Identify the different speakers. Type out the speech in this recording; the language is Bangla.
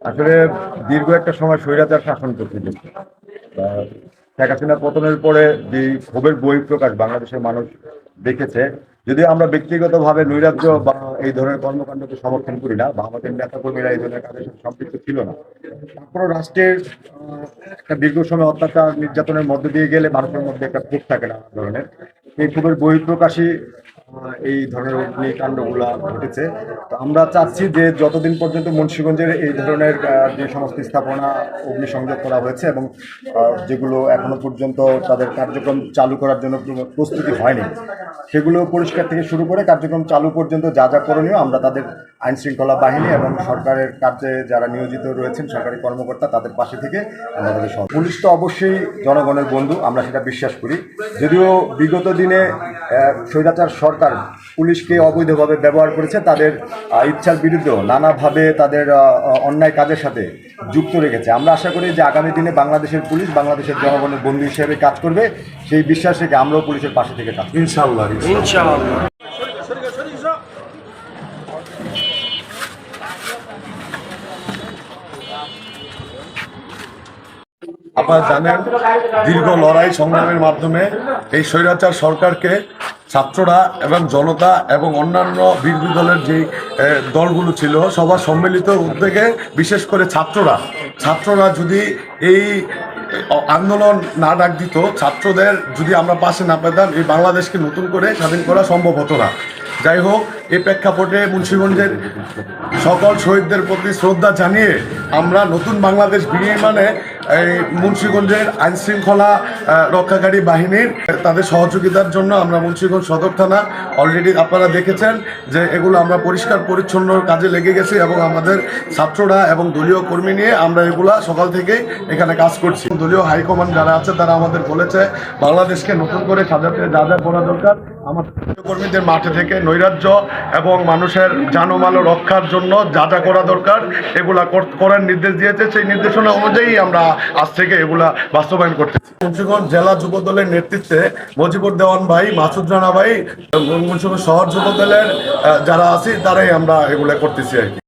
Speaker 1: আসলে দীর্ঘ একটা সময় স্বৈরাচার শাসন করতে শেখ হাসিনার পতনের পরে যে ক্ষোভের বহিঃপ্রকাশ বাংলাদেশের মানুষ দেখেছে। যদিও আমরা ব্যক্তিগতভাবে নৈরাজ্য বা এই ধরনের কর্মকাণ্ডকে সমর্থন করি না বা আমাদের নেতাকর্মীরা এই ধরনের কাজের সাথে সম্পৃক্ত ছিল না, তারপরও রাষ্ট্রের একটা দীর্ঘ সময় অত্যাচার নির্যাতনের মধ্যে দিয়ে গেলে মানুষের মধ্যে একটা ক্ষোভ থাকে নানা ধরনের। এই ক্ষোভের বহিঃপ্রকাশই এই ধরনের অগ্নিকাণ্ডগুলো ঘটেছে। তো আমরা চাচ্ছি যে যতদিন পর্যন্ত মুন্সিগঞ্জের এই ধরনের যে সমস্ত স্থাপনা অগ্নিসংযোগ করা হয়েছে এবং যেগুলো এখনো পর্যন্ত তাদের কার্যক্রম চালু করার জন্য প্রস্তুতি হয়নি, সেগুলো পরিষ্কার থেকে শুরু করে কার্যক্রম চালু পর্যন্ত যা যা করণীয় আমরা তাদের আইন শৃঙ্খলা বাহিনী এবং সরকারের কার্যে যারা নিয়োজিত রয়েছেন সরকারি কর্মকর্তা তাদের পাশে থেকে আমরা তাদের পুলিশ তো অবশ্যই জনগণের বন্ধু, আমরা সেটা বিশ্বাস করি। যদিও বিগত দিনে স্বৈরাচার সরকার পুলিশকে অবৈধভাবে ব্যবহার করেছে, তাদের ইচ্ছার বিরুদ্ধেও নানাভাবে তাদের অন্যায় কাজের সাথে যুক্ত রেখেছে। আমরা আশা করি যে আগামী দিনে বাংলাদেশের পুলিশ বাংলাদেশের জনগণের বন্ধু হিসেবে কাজ করবে, সেই বিশ্বাস রেখে আমরাও পুলিশের পাশে থেকে কাজ করব ইনশাআল্লাহ।
Speaker 2: আপনারা জানেন দীর্ঘ লড়াই সংগ্রামের মাধ্যমে এই স্বৈরাচার সরকারকে ছাত্ররা এবং জনতা এবং অন্যান্য বিরোধী দলের যে দলগুলো ছিল সবার সম্মিলিত উদ্যোগে, বিশেষ করে ছাত্ররা যদি এই আন্দোলন না ডাক দিত, ছাত্রদের যদি আমরা পাশে না পেতাম, এই বাংলাদেশকে নতুন করে স্বাধীন করা সম্ভব হতো না। যাই হোক, এই প্রেক্ষাপটে মুন্সিগঞ্জের সকল শহীদদের প্রতি শ্রদ্ধা জানিয়ে আমরা নতুন বাংলাদেশ বিনির্মাণে এই মুন্সিগঞ্জের আইন শৃঙ্খলা রক্ষাকারী বাহিনীর তাদের সহযোগিতার জন্য আমরা মুন্সিগঞ্জ সদর থানা অলরেডি আপনারা দেখেছেন যে এগুলো আমরা পরিষ্কার পরিচ্ছন্ন কাজে লেগে গেছি এবং আমাদের ছাত্ররা এবং দলীয় কর্মী নিয়ে আমরা এগুলা সকাল থেকেই এখানে কাজ করছি। দলীয় হাইকমান্ড যারা আছে তারা আমাদের বলেছে বাংলাদেশকে নতুন করে সাজাতে যা যা করা দরকার আমাদের কর্মীদের মাঠে থেকে নৈরাজ্য এবং মানুষের জানমাল রক্ষার জন্য যা যা করা দরকার এগুলা করার নির্দেশ দিয়েছে। সেই নির্দেশনা অনুযায়ী আমরা আজ থেকে এগুলা বাস্তবায়ন করতেছি। মুন্সিগঞ্জ জেলা যুব দলের নেতৃত্বে মজিবুর দেওয়ান ভাই, মাসুদ রানা ভাই, মুন্সিগঞ্জ শহর যুব দলের যারা আছি তারাই আমরা এগুলা করতেছি আর কি।